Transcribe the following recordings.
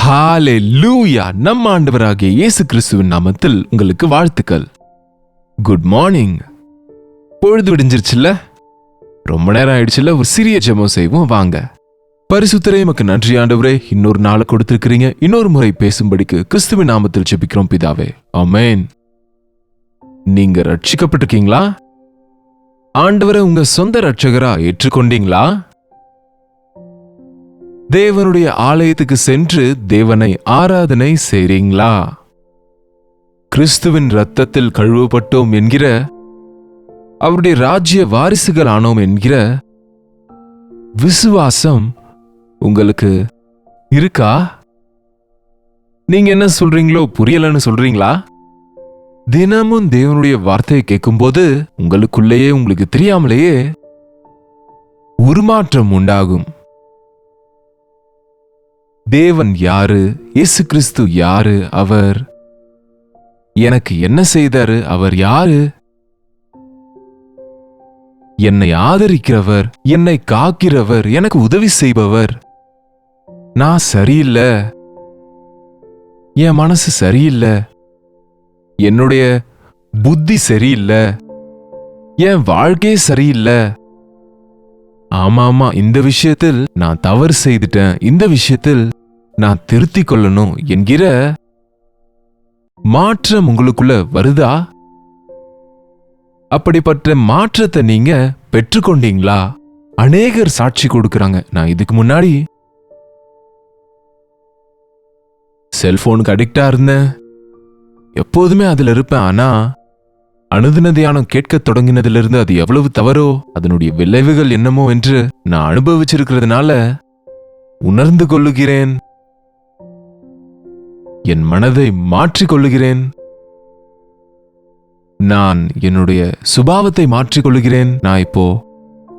ஹalleluya! நம்ம ஆண்டவராகிய இயேசு கிறிஸ்துவின் நாமத்தில் உங்களுக்கு வாழ்த்துக்கள். Good morning. பொழுது விடிஞ்சிருச்சுல்ல? ரொம்ப நேரம் ஆயிடுச்சுல்ல? ஒரு சிறிய ஜெபம் செய்வோம் வாங்க. பரிசுத்தரே உமக்கு நன்றி ஆண்டவரே, இன்னொரு நாளை கொடுத்திருக்கிறீங்க. இன்னொரு முறை பேசும்படிக்கு கிறிஸ்துவின் நாமத்தில் ஜெபிக்கிறோம் பிதாவே, ஆமென். நீங்க ரட்சிக்கப்பட்டிருக்கீங்களா? ஆண்டவரை உங்க சொந்த ரட்சகரா ஏற்றுக்கொண்டீங்களா? தேவனுடைய ஆலயத்துக்கு சென்று தேவனை ஆராதனை செய்றீங்களா? கிறிஸ்துவின் இரத்தத்தில் கழுவப்பட்டோம் என்கிற, அவருடைய ராஜ்ய வாரிசுகள் ஆனோம் என்கிற விசுவாசம் உங்களுக்கு இருக்கா? நீங்க என்ன சொல்றீங்களோ புரியலன்னு சொல்றீங்களா? தினமும் தேவனுடைய வார்த்தையை கேட்கும்போது உங்களுக்குள்ளேயே உங்களுக்கு தெரியாமலேயே உருமாற்றம் உண்டாகும். தேவன் யாரு? இயேசு கிறிஸ்து யாரு? அவர் எனக்கு என்ன செய்தாரு? அவர் யாரு? என்னை ஆதரிக்கிறவர், என்னை காக்கிறவர், எனக்கு உதவி செய்பவர். நான் சரியில்லை, என் மனசு சரியில்லை, என்னுடைய புத்தி சரியில்லை, என் வாழ்க்கை சரியில்லை. ஆமாமா, இந்த விஷயத்தில் நான் தவறு செய்துட்டேன், இந்த விஷயத்தில் நான் திருத்திக் கொள்ளணும் என்கிற மாற்றம் உங்களுக்குள்ள வருதா? அப்படிப்பட்ட மாற்றத்தை நீங்க பெற்றுக்கொண்டீங்களா? அநேகர் சாட்சி கொடுக்கறாங்க. நான் இதுக்கு முன்னாடி செல்போனுக்கு அடிக்டா இருந்தேன், எப்போதுமே அதுல இருப்பேன். ஆனா அனுதின தியானம் கேட்க தொடங்கினதிலிருந்து அது எவ்வளவு தவறோ, அதனுடைய விளைவுகள் என்னமோ என்று நான் அனுபவிச்சிருக்கிறதுனால உணர்ந்து கொள்ளுகிறேன். என் மனதை மாற்றிக் கொள்ளுகிறேன். நான் என்னுடைய சுபாவத்தை மாற்றிக் கொள்ளுகிறேன். நான் இப்போ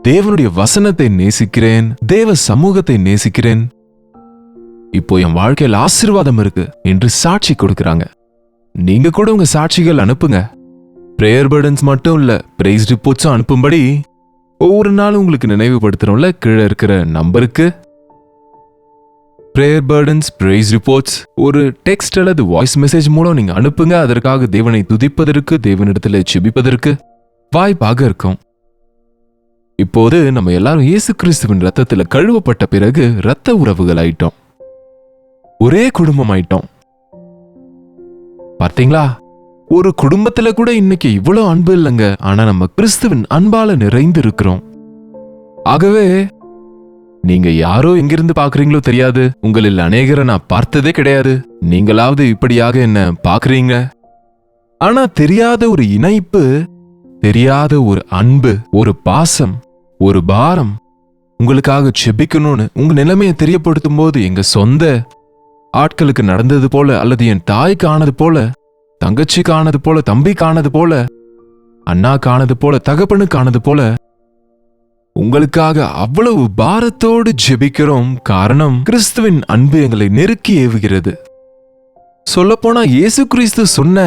தேவனுடைய வசனத்தை நேசிக்கிறேன், தேவ சமூகத்தை நேசிக்கிறேன். இப்போ என் வாழ்க்கையில் ஆசீர்வாதம் இருக்கு என்று சாட்சி கொடுக்கறாங்க. நீங்க கூட உங்க சாட்சிகள் அனுப்புங்க. பிரேயர் பர்டன்ஸ் மட்டும் இல்ல, பிரைஸ் ரிப்போர்ட்ஸும் அனுப்பும்படி ஒவ்வொரு நாளும் உங்களுக்கு நினைவுபடுத்துறோம்ல. கீழே இருக்கிற நம்பருக்கு பிரேயர் பர்டன்ஸ், பிரைஸ் ரிப்போர்ட்ஸ் ஒரு டெக்ஸ்ட் அல்லது வாய்ஸ் மெசேஜ் மூலம் நீங்க அனுப்புங்க. அதற்காக தேவனை துதிப்பதற்கு, தேவனிடத்தில் செபிப்பதற்கு வாய்ப்பாக இருக்கும். இப்போது நம்ம எல்லாரும் இயேசு கிறிஸ்துவின் ரத்தத்துல கழுவப்பட்ட பிறகு இரத்த உறவுகள் ஆயிட்டோம், ஒரே குடும்பம் ஆயிட்டோம். பார்த்தீங்களா? ஒரு குடும்பத்துல கூட இன்னைக்கு இவ்வளவு அன்பு இல்லைங்க. ஆனா நம்ம கிறிஸ்துவின் அன்பால நிறைந்து இருக்கிறோம். ஆகவே நீங்க யாரோ எங்கிருந்து பாக்குறீங்களோ தெரியாது. உங்களில் அநேகரை நான் பார்த்ததே கிடையாது. நீங்களாவது இப்படியாக என்ன பாக்குறீங்க. ஆனா தெரியாத ஒரு இணைப்பு, தெரியாத ஒரு அன்பு, ஒரு பாசம், ஒரு பாரம், உங்களுக்காக செபிக்கணும்னு உங்க நிலைமையை தெரியப்படுத்தும் போது எங்க சொந்த ஆட்களுக்கு நடந்தது போல, அல்லது என் தாய்க்கு ஆனது போல, தங்கச்சிக்கு ஆனது போல, தம்பிக்கு ஆனது போல, அண்ணாக்கு ஆனது போல, தகப்பனுக்கு ஆனது போல உங்களுக்காக அவ்வளவு பாரத்தோடு ஜெபிக்கிறோம். காரணம், கிறிஸ்துவின் அன்பு எங்களை நெருக்கி ஏவுகிறது. சொல்லப்போனா இயேசு கிறிஸ்து சொன்ன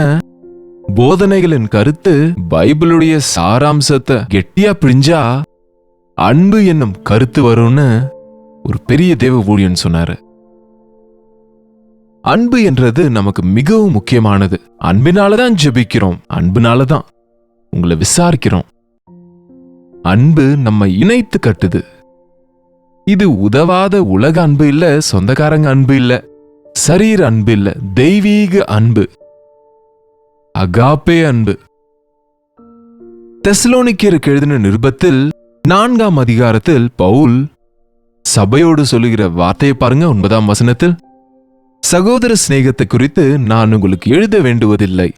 போதனைகளின் கருத்து, பைபிளுடைய சாராம்சத்தை கெட்டியா பிரிஞ்சா அன்பு என்னும் கருத்து வரும்னு ஒரு பெரிய தேவ ஊழியன் சொன்னாரு. அன்பு என்றது நமக்கு மிகவும் முக்கியமானது. அன்பினாலதான் ஜெபிக்கிறோம், அன்புனாலதான் உங்களை விசாரிக்கிறோம். அன்பு நம்ம இணைத்து கட்டுது. இது உதவாத உலக அன்பு இல்ல, சொந்தக்காரங்க அன்பு இல்ல, சரீர அன்பு இல்ல, தெய்வீக அன்பு, அகாப்பே அன்பு. தெசலோனிக்கேயருக்கு எழுதின நிருபத்தில் 4ஆம் அதிகாரத்தில் பவுல் சபையோடு சொல்லுகிற வார்த்தையை பாருங்க. 9ஆம் வசனத்தில், சகோதர சிநேகத்தை குறித்து நான் உங்களுக்கு எழுத வேண்டுவதில்லை,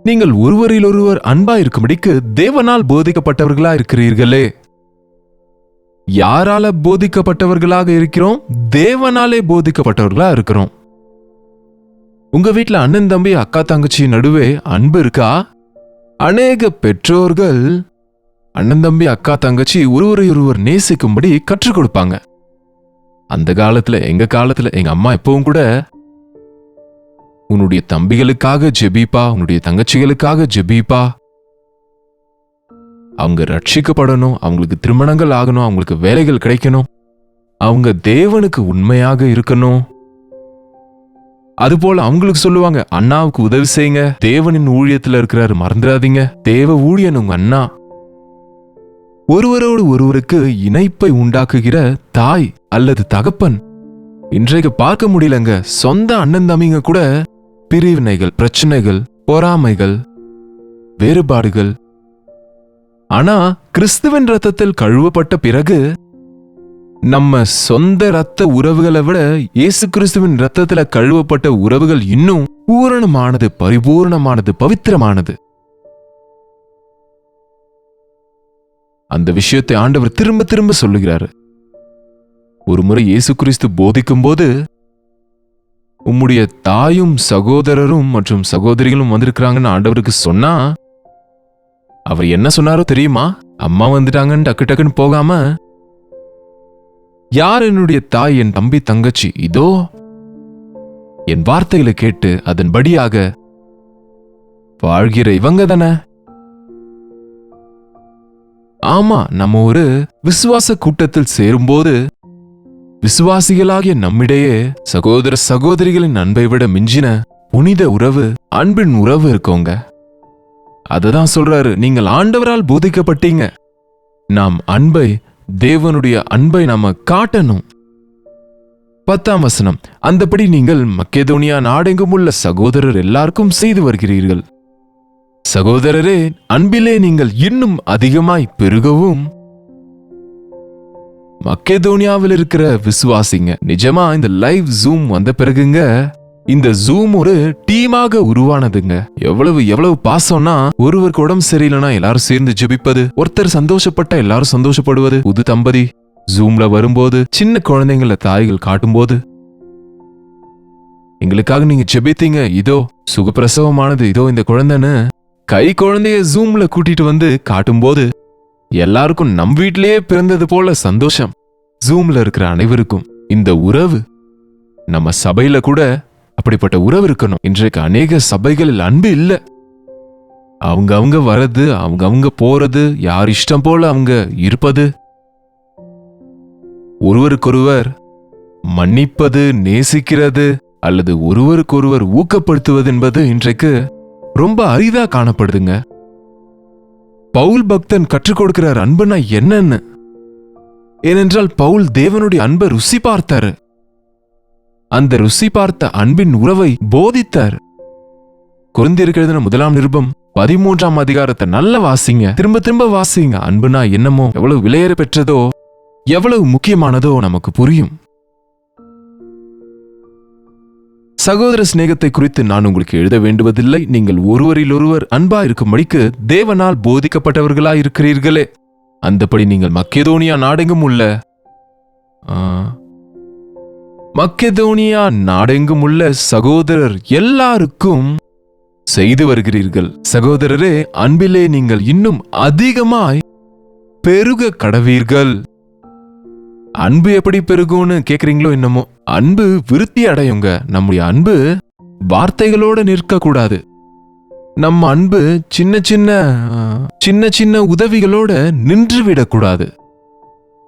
நீங்கள் ஒருவரில் ஒருவர் அன்பா இருக்கும்படிக்கு தேவனால் போதிக்கப்பட்டவர்களா இருக்கிறீர்களே. யாரால போதிக்கப்பட்டவர்களாக இருக்கிறோம்? தேவனாலே போதிக்கப்பட்டவர்களா இருக்கிறோம். உங்க வீட்டுல அண்ணன் தம்பி, அக்கா தங்கச்சி நடுவே அன்பு இருக்கா? அநேக பெற்றோர்கள் அண்ணன் தம்பி, அக்கா தங்கச்சி ஒருவரை ஒருவர் நேசிக்கும்படி கற்றுக் கொடுப்பாங்க. அந்த காலத்துல, எங்க காலத்துல எங்க அம்மா எப்பவும் கூட, உன்னுடைய தம்பிகளுக்காக ஜெபிப்பா, உன்னுடைய தங்கச்சிகளுக்காக ஜெபிப்பா, அவங்க ரட்சிக்கப்படணும், அவங்களுக்கு திருமணங்கள் ஆகணும், அவங்களுக்கு வேலைகள் கிடைக்கணும், அவங்க தேவனுக்கு உண்மையாக இருக்கணும், அதுபோல அவங்களுக்கு சொல்லுவாங்க, அண்ணாவுக்கு உதவி செய்யுங்க, தேவனின் ஊழியத்துல இருக்கிறாரு, மறந்துடாதீங்க, தேவ ஊழியன் உங்க அண்ணா. ஒருவரோடு ஒருவருக்கு இணைப்பை உண்டாக்குகிற தாய் அல்லது தகப்பன் இன்றைக்கு பார்க்க முடியலங்க. சொந்த அண்ணன் தம்பிங்க கூட பிரிவினைகள், பிரச்சனைகள், பொறாமைகள், வேறுபாடுகள். ஆனா கிறிஸ்துவின் ரத்தத்தில் கழுவப்பட்ட பிறகு நம்ம சொந்த ரத்த உறவுகளை விட இயேசு கிறிஸ்துவின் ரத்தத்துல கழுவப்பட்ட உறவுகள் இன்னும் பூரணமானது, பரிபூர்ணமானது, பவித்திரமானது. அந்த விஷயத்தை ஆண்டவர் திரும்ப திரும்ப சொல்லுகிறாரு. ஒரு முறை இயேசு கிறிஸ்து போதிக்கும் போது, உம்முடைய தாயும் சகோதரரும் மற்றும் சகோதரிகளும் வந்திருக்கிறாங்கன்னு ஆண்டவருக்கு சொன்னா, அவர் என்ன சொன்னாரோ தெரியுமா? அம்மா வந்துட்டாங்கன்னு டக்கு டக்குன்னு போகாம, யார் என்னுடைய தாய், என் தம்பி, தங்கச்சி, இதோ என் வார்த்தைகளை கேட்டு அதன்படியாக வாழ்கிற இவங்க தானே. ஆமா, நம்ம ஒரு விசுவாச கூட்டத்தில் சேரும்போது விசுவாசிகளாகிய நம்மிடையே சகோதர சகோதரிகளின் அன்பை விட மிஞ்சின புனித உறவு, அன்பின் உறவு இருக்கோங்க. அததான் சொல்றாரு, நீங்கள் ஆண்டவரால் போதிக்கப்பட்டீங்க, நாம் அன்பை, தேவனுடைய அன்பை நாம காட்டணும். 10ஆம் வசனம், அந்தபடி நீங்கள் மக்கெதோனியா நாடெங்கும் உள்ள சகோதரர் எல்லாருக்கும் செய்து வருகிறீர்கள். சகோதரரே, அன்பிலே நீங்கள் இன்னும் அதிகமாய் பெருகவும். மக்கெதோனியாவில் இருக்கிற விசுவாசிங்க நிஜமா இந்த லைவ் ஜூம் வந்த பிறகுங்க, இந்த ஜூம் ஒரு டீமாக உருவானதுங்க. எவ்வளவு பாசம்னா, ஒருவருக்கு உடம்பு சரியில்லைனா எல்லாரும் சேர்ந்து ஜெபிப்பது, ஒருத்தர் சந்தோஷப்பட்டா எல்லாரும் சந்தோஷப்படுவது, புது தம்பதி ஜூம்ல வரும்போது, சின்ன குழந்தைங்கள தாய்கள் காட்டும்போது, எங்களுக்காக நீங்க ஜெபித்தீங்க, இதோ சுகப்பிரசவமானது, இதோ இந்த குழந்தைன்னு கை குழந்தைய ஜூம்ல கூட்டிட்டு வந்து காட்டும்போது எல்லாருக்கும் நம் வீட்டிலேயே பிறந்தது போல சந்தோஷம். ஜூம்ல இருக்கிற அனைவருக்கும் இந்த உறவு, நம்ம சபையில கூட அப்படிப்பட்ட உறவு இருக்கணும். இன்றைக்கு அநேக சபைகளில் அன்பு இல்ல. அவங்க வர்றது, அவங்க போறது, யார் இஷ்டம் போல அவங்க இருப்பது, ஒருவருக்கொருவர் மன்னிப்பது, நேசிக்கிறது அல்லது ஒருவருக்கொருவர் ஊக்கப்படுத்துவது என்பது இன்றைக்கு ரொம்ப அரிதா காணப்படுதுங்க. பவுல் பக்தன் கற்றுக் கொடுக்கிறார் அன்புனா என்னன்னு. ஏனென்றால் பவுல் தேவனுடைய அன்பை ருசி பார்த்தாரு. அந்த ருசி பார்த்த அன்பின் உறவை போதித்தார். கொரிந்தியருக்கு எழுதின 1ஆம் நிருபம் 13ஆம் அதிகாரத்தை நல்ல வாசிங்க, திரும்ப திரும்ப வாசிங்க. அன்புனா என்னமோ, எவ்வளவு விலையேற பெற்றதோ, எவ்வளவு முக்கியமானதோ நமக்கு புரியும். சகோதர சிநேகத்தை குறித்து நான் உங்களுக்கு எழுத வேண்டுவதில்லை. நீங்கள் ஒருவரில் ஒருவர் அன்பா இருக்கும்படிக்கு தேவனால் போதிக்கப்பட்டவர்களாய் இருக்கிறீர்களே. அந்தபடி நீங்கள் மக்கெதோனியா நாடெங்கும் உள்ள சகோதரர் எல்லாருக்கும் செய்து வருகிறீர்கள். சகோதரரே, அன்பிலே நீங்கள் இன்னும் அதிகமாய் பெருக கடவீர்கள். அன்பு எப்படி பெருகும்னு கேக்குறீங்களோ என்னமோ, அன்பு விருத்தி அடையுங்க. நம்முடைய அன்பு வார்த்தைகளோட நிற்க கூடாது. நம்ம அன்பு சின்ன சின்ன உதவிகளோட நின்று விடக்கூடாது.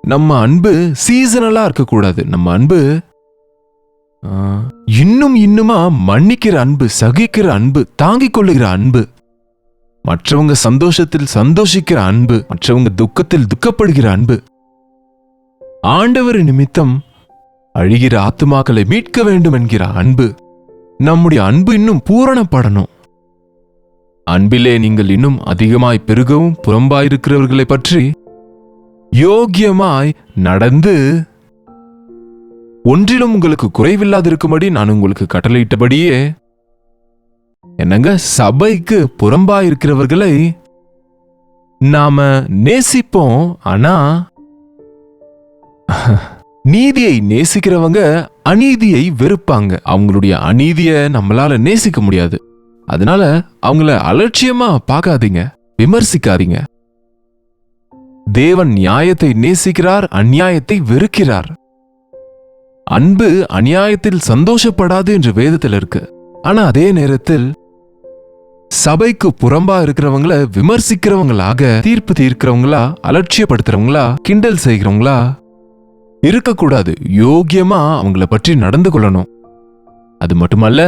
நம்ம அன்பு சீசனலா இருக்கக்கூடாது. நம்ம அன்பு இன்னுமா மன்னிக்கிற அன்பு, சகிக்கிற அன்பு, தாங்கிக் கொள்ளுகிற அன்பு, மற்றவங்க சந்தோஷத்தில் சந்தோஷிக்கிற அன்பு, மற்றவங்க துக்கத்தில் துக்கப்படுகிற அன்பு, ஆண்டவர் நிமித்தம் அழிகிற ஆத்துமாக்களை மீட்க வேண்டும் என்கிற அன்பு. நம்முடைய அன்பு இன்னும் பூரணப்படணும். அன்பிலே நீங்கள் இன்னும் அதிகமாய் பெருகவும் புறம்பாயிருக்கிறவர்களை பற்றி யோக்கியமாய் நடந்து ஒன்றிலும் உங்களுக்கு குறைவில்லாதிருக்கும்படி நான் உங்களுக்கு கட்டளையிட்டபடியே. என்னங்க, சபைக்கு புறம்பாயிருக்கிறவர்களை நாம நேசிப்போம். ஆனா நீதியை நேசிக்கிறவங்க அநீதியை வெறுப்பாங்க. அவங்களுடைய அநீதியை நம்மளால நேசிக்க முடியாது. அதனால அவங்கள அலட்சியமா பார்க்காதீங்க, விமர்சிக்காதீங்க. தேவன் நியாயத்தை நேசிக்கிறார், அநியாயத்தை வெறுக்கிறார். அன்பு அநியாயத்தில் சந்தோஷப்படாது என்று வேதத்தில் இருக்கு. ஆனா அதே நேரத்தில் சபைக்கு புறம்பா இருக்கிறவங்கள விமர்சிக்கிறவங்களாக, தீர்ப்பு தீர்க்கிறவங்களா, அலட்சியப்படுத்துறவங்களா, கிண்டல் செய்கிறவங்களா இருக்கக்கூடாது. யோக்கியமா அவங்கள பற்றி நடந்து கொள்ளணும். அது மட்டுமல்ல,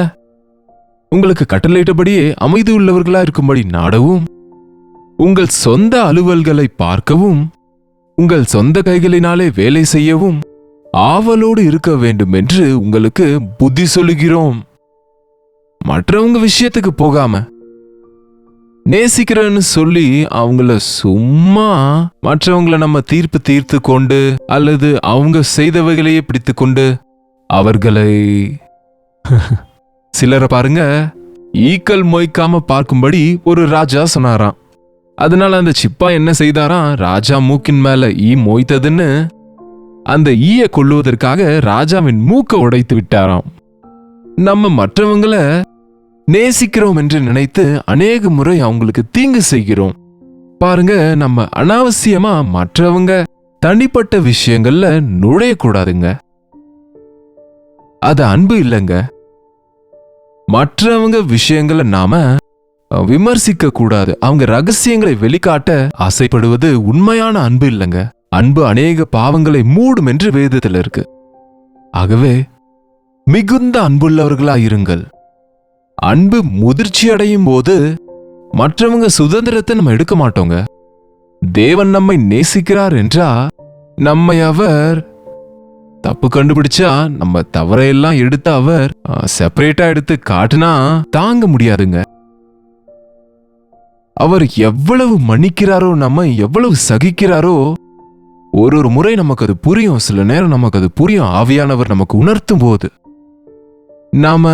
உங்களுக்கு கட்டளையிட்டபடியே அமைதி உள்ளவர்களா இருக்கும்படி நாடவும், உங்கள் சொந்த அலுவல்களை பார்க்கவும், உங்கள் சொந்த கைகளினாலே வேலை செய்யவும் ஆவலோடு இருக்க வேண்டும் என்று உங்களுக்கு புத்தி சொல்லுகிறோம். மற்றவங்க விஷயத்துக்கு போகாம நேசிக்கிறேன்னு சொல்லி அவங்கள சும்மா மற்றவங்கள நம்ம தீர்த்து கொண்டு அல்லது அவங்க செய்தவைகளையே பிடித்து கொண்டு அவர்களை சிலரை பாருங்க, ஈக்கள் மொய்க்காம பார்க்கும்படி ஒரு ராஜா சொன்னாராம். அதனால அந்த சிப்பா என்ன செய்தாராம், ராஜா மூக்கின் மேல ஈ மொய்த்ததுன்னு அந்த ஈய கொள்ளுவதற்காக ராஜாவின் மூக்க உடைத்து விட்டாராம். நம்ம மற்றவங்கள நேசிக்கிறோம் என்று நினைத்து அநேக முறை அவங்களுக்கு தீங்கு செய்கிறோம். பாருங்க, நம்ம அனாவசியமா மற்றவங்க தனிப்பட்ட விஷயங்கள்ல நுழையக்கூடாதுங்க. அது அன்பு இல்லைங்க. மற்றவங்க விஷயங்களை நாம விமர்சிக்க கூடாது. அவங்க ரகசியங்களை வெளிக்காட்ட ஆசைப்படுவது உண்மையான அன்பு இல்லைங்க. அன்பு அநேக பாவங்களை மூடும் என்று வேதத்தில் இருக்கு. ஆகவே மிகுந்த அன்புள்ளவர்களாயிருங்கள். அன்பு முதிர்ச்சி அடையும் போது மற்றவங்க சுதந்திரத்தை நம்ம எடுக்க மாட்டோங்க. தேவன் நம்மை நேசிக்கிறார் என்றா நம்மை அவர் தப்பு கண்டுபிடிச்சா நம்ம தவறையெல்லாம் எடுத்து அவர் செப்பரேட்டா எடுத்து காட்டுனா தாங்க முடியாதுங்க. அவர் எவ்வளவு மன்னிக்கிறாரோ, நம்ம எவ்வளவு சகிக்கிறாரோ, ஒரு முறை நமக்கு அது புரியும். சில நேரம் நமக்கு அது புரியும். ஆவியானவர் நமக்கு உணர்த்தும் போது நாம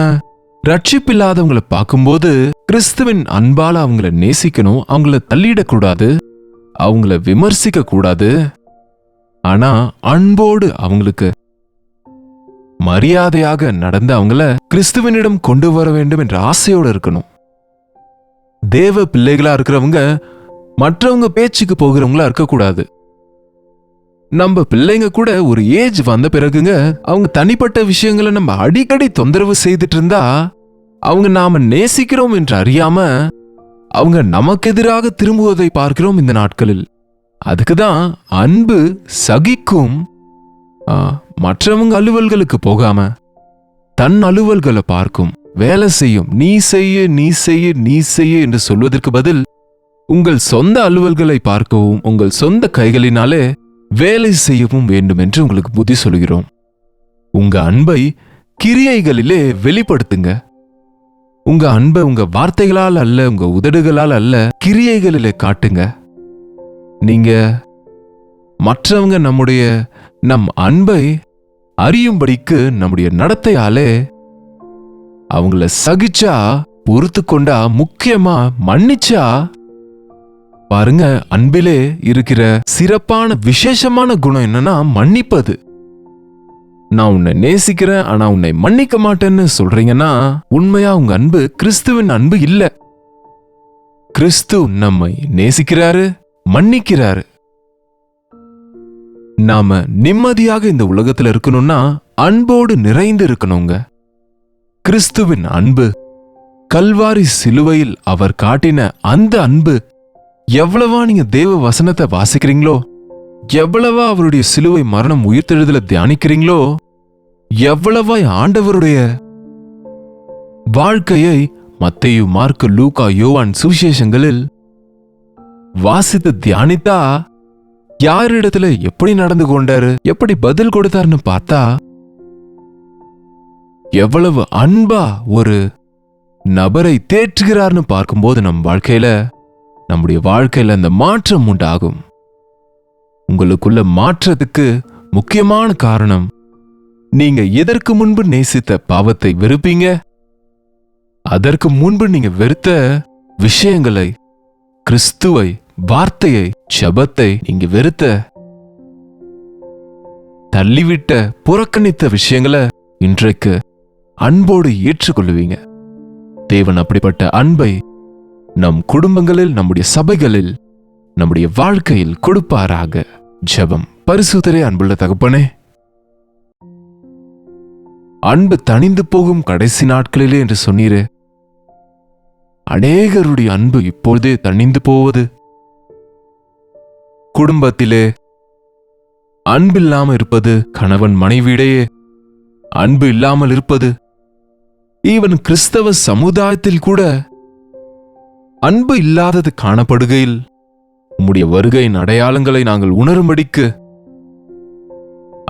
ரட்சிப்பில்லாதவங்களை பார்க்கும்போது கிறிஸ்துவின் அன்பால அவங்கள நேசிக்கணும். அவங்கள தள்ளிடக்கூடாது, அவங்கள விமர்சிக்க கூடாது. ஆனா அன்போடு அவங்களுக்கு மரியாதையாக நடந்து அவங்கள கிறிஸ்துவனிடம் கொண்டு வர வேண்டும் என்ற ஆசையோடு இருக்கணும். தேவ பிள்ளைகளா இருக்கிறவங்க மற்றவங்க பேச்சுக்கு போகிறவங்களா இருக்கக்கூடாது. நம்ம பிள்ளைங்க கூட ஒரு ஏஜ் வந்த பிறகுங்க அவங்க தனிப்பட்ட விஷயங்களை நம்ம அடிக்கடி தொந்தரவு செய்துட்டு இருந்தா அவங்க நாம நேசிக்கிறோம் என்று அறியாம அவங்க நமக்கு எதிராக திரும்புவதை பார்க்கிறோம் இந்த நாட்களில். அதுக்குதான் அன்பு சகிக்கும். மற்றவங்க அலுவல்களுக்கு போகாம தன் அலுவல்களை பார்க்கும், வேலை செய்யும். நீ செய்ய நீ செய்ய நீ செய்ய என்று சொல்வதற்கு பதில் உங்கள் சொந்த அலுவல்களை பார்க்கவும் உங்கள் சொந்த கைகளினாலே வேலை செய்யவும் வேண்டும் என்று உங்களுக்கு புத்தி சொல்கிறோம். உங்க அன்பை கிரியைகளிலே வெளிப்படுத்துங்க. உங்க அன்பை உங்க வார்த்தைகளால் அல்ல, உங்க உதடுகளால் அல்ல, கிரியைகளிலே காட்டுங்க. நீங்க மற்றவங்க நம் அன்பை அறியும்படிக்கு நம்முடைய நடத்தையாலே அவங்கள சகிச்சா, பொறுத்து கொண்டா, முக்கியமா மன்னிச்சா, பாருங்க, அன்பிலே இருக்கிற சிறப்பான விசேஷமான குணம் என்னன்னா மன்னிப்பது. நான் உன்னை நேசிக்கிறேன் ஆனா உன்னை மன்னிக்க மாட்டேன்னு சொல்றீங்கன்னா உண்மையா உங்க அன்பு கிறிஸ்துவின் அன்பு இல்ல. கிறிஸ்து நம்மை நேசிக்கிறாரு, மன்னிக்கிறாரு. நாம நிம்மதியாக இந்த உலகத்துல இருக்கணும்னா அன்போடு நிறைந்து இருக்கணுங்க. கிறிஸ்துவின் அன்பு, கல்வாரி சிலுவையில் அவர் காட்டின அந்த அன்பு எவ்வளவா நீங்க தேவ வசனத்தை வாசிக்கிறீங்களோ, எவ்வளவா அவருடைய சிலுவை மரணம் உயிர்த்தெழுதல தியானிக்கிறீங்களோ, எவ்வளவா ஆண்டவருடைய வாழ்க்கையை மத்தேயு, மார்க்கு, லூக்கா, யோவான் சுவிசேஷங்களில் வாசித்து தியானித்தா யாரிடத்துல எப்படி நடந்து கொண்டாரு, எப்படி பதில் கொடுத்தாருன்னு பார்த்தா எவ்வளவு அன்பா ஒரு நபரை தேற்றுகிறார்னு பார்க்கும்போது நம்முடைய வாழ்க்கையில அந்த மாற்றம் உண்டாகும். உங்களுக்குள்ள மாற்றத்துக்கு முக்கியமான காரணம், நீங்க எதற்கு முன்பு நேசித்த பாவத்தை வெறுப்பீங்க, அதற்கு முன்பு நீங்க வெறுத்த விஷயங்களை, கிறிஸ்துவை, வார்த்தையை, ஜெபத்தை நீங்க வெறுத்த, தள்ளிவிட்ட, புறக்கணித்த விஷயங்களை இன்றைக்கு அன்போடு ஏற்றுக்கொள்ளுவீங்க. தேவன் அப்படிப்பட்ட அன்பை நம் குடும்பங்களில், நம்முடைய சபைகளில், நம்முடைய வாழ்க்கையில் கொடுப்பாராக. ஜெபம். பரிசுத்தரே, அன்புள்ள தகப்பனே, அன்பு தணிந்து போகும் கடைசி நாட்களிலே என்று சொன்னீரே, அநேகருடைய அன்பு இப்பொழுதே தணிந்து போவது, குடும்பத்திலே அன்பில்லாமல் இருப்பது, கணவன் மனைவியிடையே அன்பு இல்லாமல் இருப்பது, ஈவன் கிறிஸ்தவ சமுதாயத்தில் கூட அன்பு இல்லாதது காணப்படுகையில் உம்முடைய வருகையின் அடையாளங்களை நாங்கள் உணரும்படிக்கு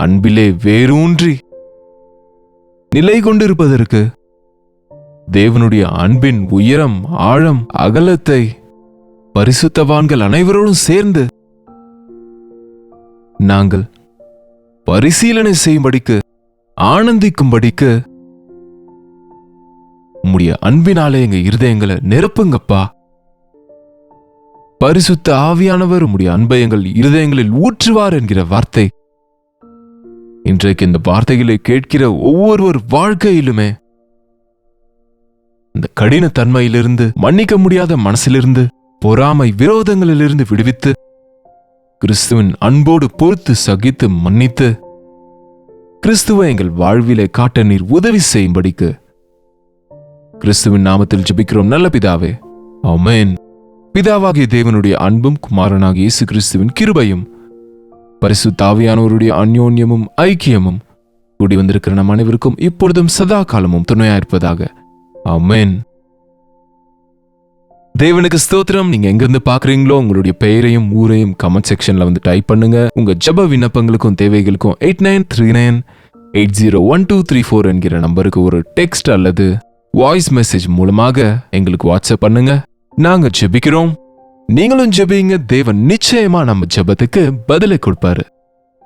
அன்பிலே வேரூன்றி நிலை கொண்டிருப்பதற்கு தேவனுடைய அன்பின் உயரம் ஆழம் அகலத்தை பரிசுத்தவான்கள் அனைவரோடும் சேர்ந்து நாங்கள் பரிசீலனை செய்யும்படிக்கு ஆனந்திக்கும்படிக்கு உம்முடைய அன்பினாலே எங்க இருதயங்களை நிரப்புங்கப்பா. பரிசுத்த ஆவியானவர் உம்முடைய அன்பை எங்கள் இருதயங்களில் ஊற்றுவார் என்கிற வார்த்தை இன்றைக்கு இந்த வார்த்தைகளை கேட்கிற ஒவ்வொருவர் வாழ்க்கையிலுமே இந்த கடினத்தன்மையிலிருந்து, மன்னிக்க முடியாத மனசிலிருந்து, பொறாமை விரோதங்களிலிருந்து விடுவித்து கிறிஸ்துவின் அன்போடு பொறுத்து சகித்து மன்னித்து கிறிஸ்துவை எங்கள் வாழ்விலே காட்ட நீர் உதவி செய்யும்படிக்கு கிறிஸ்துவின் நாமத்தில் ஜெபிக்கிறோம் நல்ல பிதாவே, ஆமென். பிதாவாகிய தேவனுடைய அன்பும் குமாரனாகிய இயேசு கிறிஸ்துவின் கிருபையும் பரிசுத்த ஆவியானவருடைய அந்யோன்யமும் ஐக்கியமும் கூடி வந்திருக்கிற நம் அனைவருக்கும் இப்பொழுதும் சதா காலமும் துணையாயிருப்பதாக, ஆமென். தேவனுக்கு ஸ்தோத்திரம். நீங்க எங்கிருந்து பாக்குறீங்களோ உங்களுடைய பெயரையும் ஊரையும் கமெண்ட் செக்ஷன்ல வந்து டைப் பண்ணுங்க. உங்க ஜெப விண்ணப்பங்களுக்கும் தேவைகளுக்கும் 8939801234 என்கிற நம்பருக்கு ஒரு டெக்ஸ்ட் அல்லது வாய்ஸ் மெசேஜ் மூலமாக எங்களுக்கு வாட்ஸ்அப் பண்ணுங்க. நாங்க ஜெபிக்கிறோம், நீங்களும் ஜெபிங்க. தேவன் நிச்சயமா நம்ம ஜெபத்துக்கு பதிலை கொடுப்பாரு.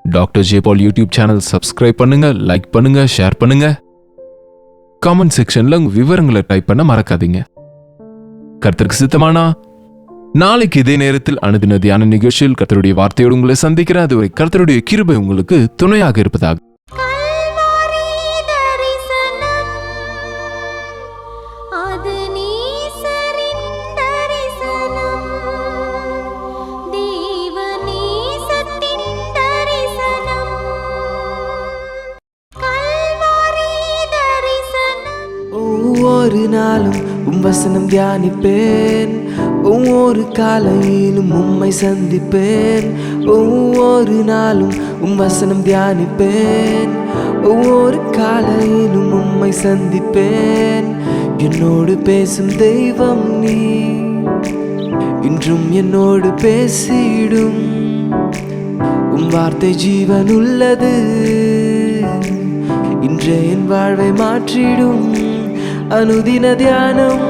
டாக்டர் ஜே பால் யூடியூப் சேனல் சப்ஸ்கிரைப் பண்ணுங்க, லைக் பண்ணுங்க, ஷேர் பண்ணுங்க. காமெண்ட் செக்ஷன்ல உங்க விவரங்களை டைப் பண்ண மறக்காதீங்க. கர்த்தருக்கு சித்தமானா நாளைக்கு இதே நேரத்தில் அனுதின தியான நிகழ்ச்சியில் கர்த்தருடைய வார்த்தையோடு உங்களை சந்திக்கிறேன். அதுவரை கர்த்தருடைய கிருபை உங்களுக்கு துணையாக இருப்பதாக. ஒவ்வொரு நாளும் வசனம் தியானிப்பேன், ஒவ்வொரு காலையிலும் உம்மை சந்திப்பேன். ஒவ்வொரு நாளும் வசனம் தியானிப்பேன், ஒவ்வொரு காலையிலும் உம்மை சந்திப்பேன். என்னோடு பேசும் தெய்வம் நீ, இன்றும் என்னோடு பேசிடும். வார்த்தை ஜீவன் உள்ளது, இன்றே என் வாழ்வை மாற்றிடும். அனுதின தியானம்